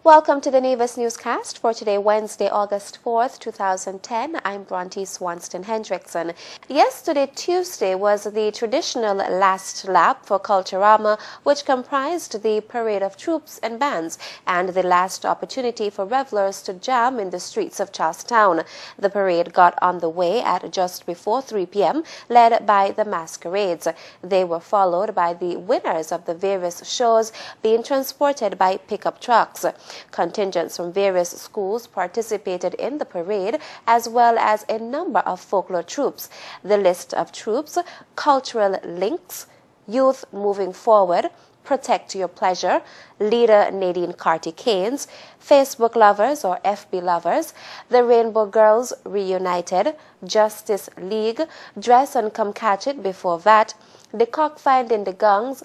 Welcome to the Nevis newscast for today, Wednesday, August 4th, 2010. I'm Bronte Swanston Hendrickson. Yesterday, Tuesday, was the traditional last lap for Culturama, which comprised the parade of troops and bands and the last opportunity for revelers to jam in the streets of Charlestown. The parade got on the way at just before 3 p.m., led by the masquerades. They were followed by the winners of the various shows being transported by pickup trucks. Contingents from various schools participated in the parade, as well as a number of folklore troupes. The list of troupes: Cultural Links, Youth Moving Forward, Protect Your Pleasure, Leader Nadine Carty-Canes, Facebook Lovers or FB Lovers, The Rainbow Girls Reunited, Justice League, Dress and Come Catch It Before That, The Cockfinding the Gongs,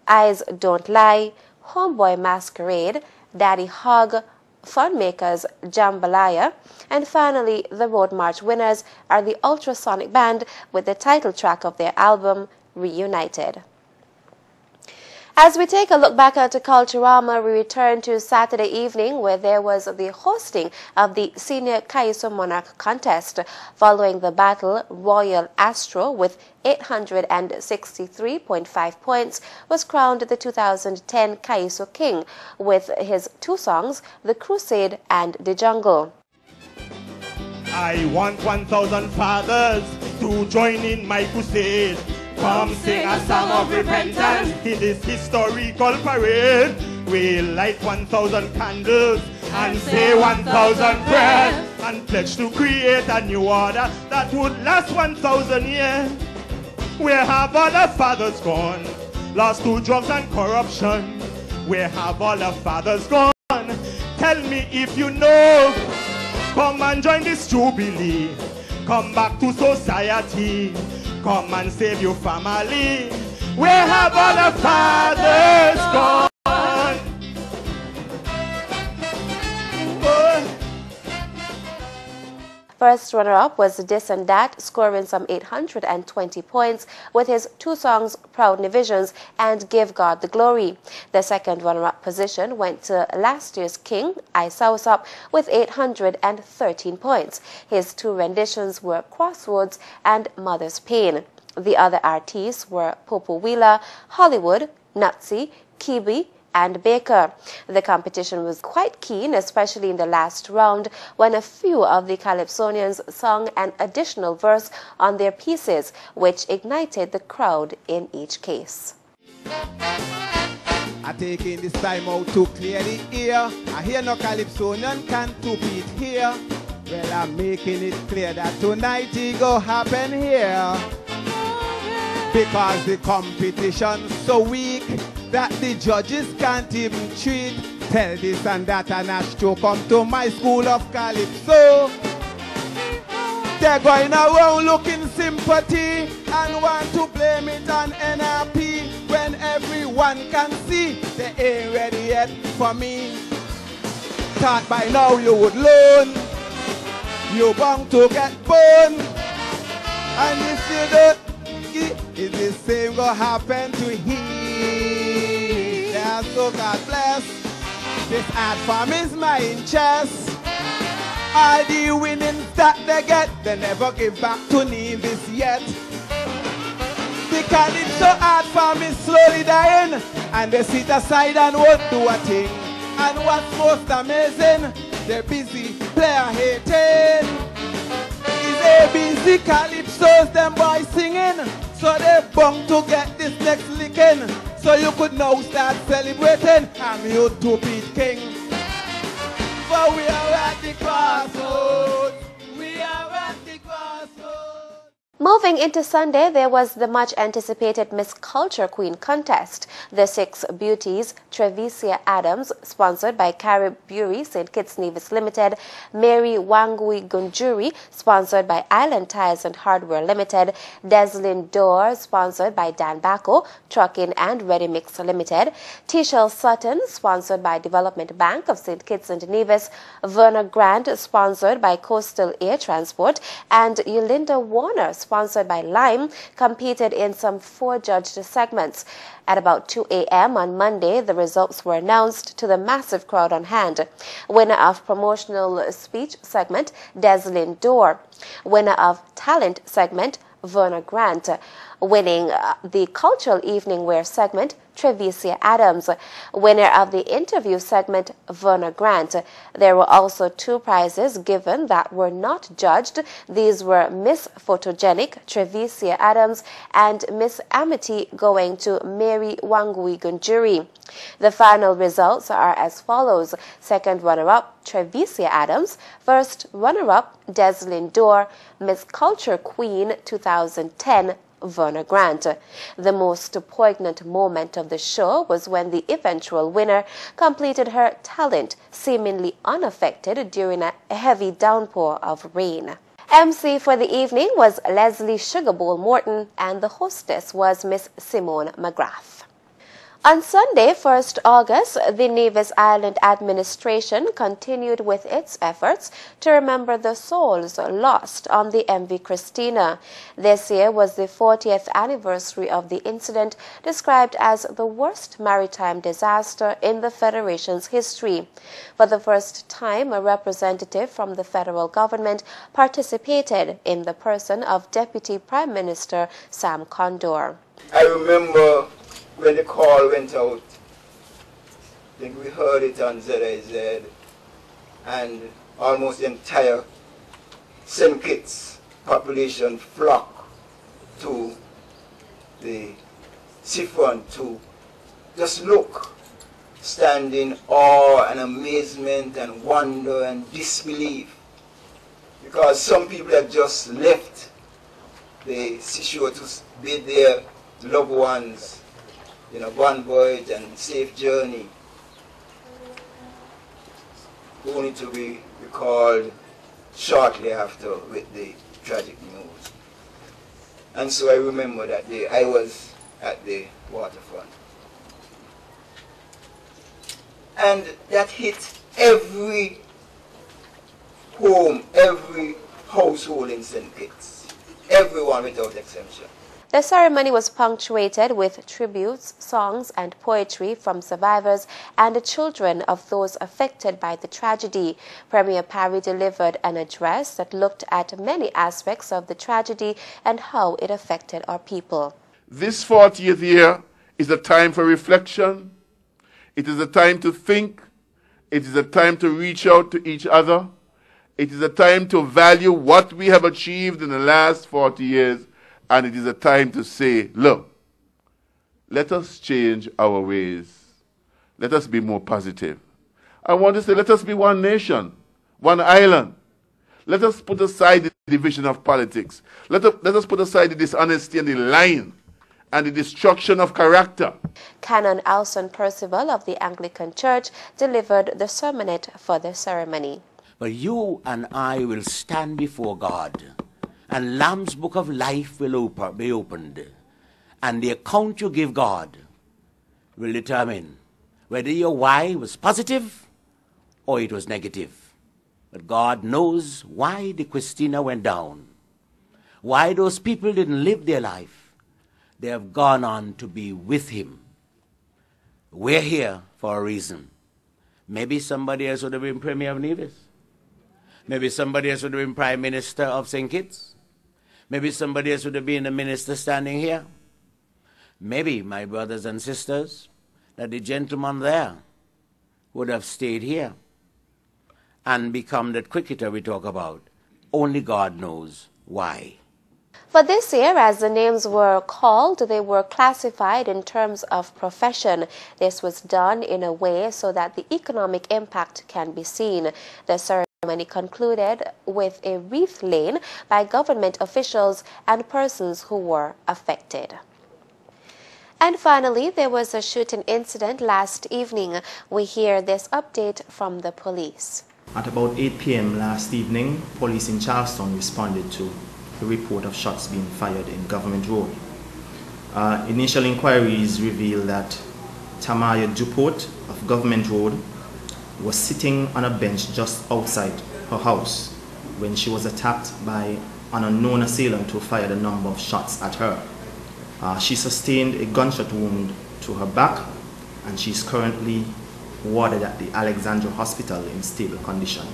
Eyes Don't Lie, Homeboy Masquerade, Daddy Hog, Funmakers Jambalaya, and finally the Road March winners are the Ultrasonic Band with the title track of their album, Reunited. As we take a look back at Culturama, we return to Saturday evening, where there was the hosting of the Senior Kaiso Monarch contest. Following the battle, Royal Astro, with 863.5 points, was crowned the 2010 Kaiso King with his two songs, The Crusade and The Jungle. I want 1,000 fathers to join in my crusade. Come sing a song of repentance in this historical parade. We'll light 1,000 candles and say 1,000 prayers and pledge to create a new order that would last 1,000 years. Where have all the fathers gone? Lost to drugs and corruption. Where have all the fathers gone? Tell me if you know. Come and join this jubilee. Come back to society. Come and save your family. Where have all the fathers gone? Oh. First runner-up was This and That, scoring some 820 points with his two songs, Proud Divisions and Give God the Glory. The second runner-up position went to last year's king, I Souse Up, with 813 points. His two renditions were Crossroads and Mother's Pain. The other artists were Popo Wheeler, Hollywood, Nutsy, Kibi, and Baker. The competition was quite keen, especially in the last round, when a few of the Calypsonians sung an additional verse on their pieces, which ignited the crowd in each case. I taking this time out to clear the air. I hear no Calypsonian can't beat here. Well, I'm making it clear that tonight it go happen here. Because the competition's so weak that the judges can't even treat. Tell this and that and Astro come to my school of Calypso. They're going around looking sympathy and want to blame it on NRP when everyone can see they ain't ready yet for me. Thought by now you would learn. You're bound to get burned. And if you don't, it's the same gonna happen to him. Yeah, so God bless. This art form is my interest. All the winnings that they get, they never give back to Nevis yet. The Calypso art form is slowly dying, and they sit aside and won't do a thing. And what's most amazing, they're busy player hating. Is they busy Calypsos, them boys singing, so they're bound to get this next licking. So you could now start celebrating. I'm your two-beat king. But we are at the crossroads. We are at the crossroads. Moving into Sunday, there was the much-anticipated Miss Culture Queen contest. The six beauties, Trevicia Adams, sponsored by Carib Bury, St. Kitts Nevis Limited; Mary Wangui Gunjuri, sponsored by Island Tires and Hardware Limited; Deslin Dorr, sponsored by Dan Bacco, Trucking and Ready Mix Limited; Tishel Sutton, sponsored by Development Bank of St. Kitts and Nevis; Verna Grant, sponsored by Coastal Air Transport; and Yolinda Warner, sponsored by Lime, competed in some 4 judged segments. At about 2 a.m. on Monday, the results were announced to the massive crowd on hand. Winner of promotional speech segment, Deslyn Dorr. Winner of talent segment, Verna Grant. Winning the cultural evening wear segment, Trevicia Adams. Winner of the interview segment, Verna Grant. There were also 2 prizes given that were not judged. These were Miss Photogenic, Trevicia Adams, and Miss Amity going to Mary Wangui Gunjuri. The final results are as follows. Second runner-up, Trevicia Adams. First runner-up, Deslyn Dorr. Miss Culture Queen 2010, Verna Grant. The most poignant moment of the show was when the eventual winner completed her talent seemingly unaffected during a heavy downpour of rain. MC for the evening was Leslie Sugarbowl Morton, and the hostess was Miss Simone McGrath. On Sunday, 1st August, the Nevis Island administration continued with its efforts to remember the souls lost on the MV Christina. This year was the 40th anniversary of the incident, described as the worst maritime disaster in the Federation's history. For the first time, a representative from the federal government participated in the person of Deputy Prime Minister Sam Condor. I remember when the call went out, I think we heard it on ZIZ, and almost the entire St. Kitts population flocked to the seafront to just look, stand in awe and amazement and wonder and disbelief, because some people had just left the seashore to bid their loved ones, bon voyage and safe journey, only to be recalled shortly after with the tragic news. And so I remember that day. I was at the waterfront. And that hit every home, every household in St. Kitts. Everyone without exception. The ceremony was punctuated with tributes, songs, and poetry from survivors and the children of those affected by the tragedy. Premier Parry delivered an address that looked at many aspects of the tragedy and how it affected our people. This 40th year is a time for reflection. It is a time to think. It is a time to reach out to each other. It is a time to value what we have achieved in the last 40 years. And it is a time to say, look, let us change our ways. Let us be more positive. I want to say, let us be one nation, one island. Let us put aside the division of politics. Let us put aside the dishonesty and the lying and the destruction of character. Canon Alson Percival of the Anglican Church delivered the sermonette for the ceremony. But you and I will stand before God, and Lamb's book of life will be opened. And the account you give God will determine whether your why was positive or it was negative. But God knows why the Christina went down, why those people didn't live their life. They have gone on to be with Him. We're here for a reason. Maybe somebody else would have been Premier of Nevis. Maybe somebody else would have been Prime Minister of St. Kitts. Maybe somebody else would have been a minister standing here. Maybe, my brothers and sisters, that the gentleman there would have stayed here and become that cricketer we talk about. Only God knows why. For this year, as the names were called, they were classified in terms of profession. This was done in a way so that the economic impact can be seen. The ceremony concluded with a wreath laying by government officials and persons who were affected. And finally, there was a shooting incident last evening. We hear this update from the police. At about 8 p.m. last evening, police in Charleston responded to the report of shots being fired in Government Road. Initial inquiries revealed that Tamaya Duport of Government Road was sitting on a bench just outside her house when she was attacked by an unknown assailant who fired a number of shots at her. She sustained a gunshot wound to her back, and she's currently warded at the Alexandra Hospital in stable condition.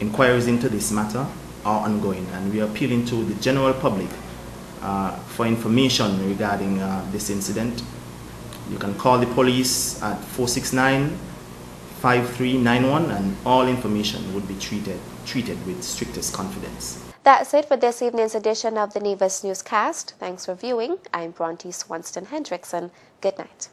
Inquiries into this matter are ongoing, and we are appealing to the general public for information regarding this incident. You can call the police at 469-5391, and all information would be treated with strictest confidence. That's it for this evening's edition of the Nevis Newscast. Thanks for viewing. I'm Bronte Swanston Hendrickson. Good night.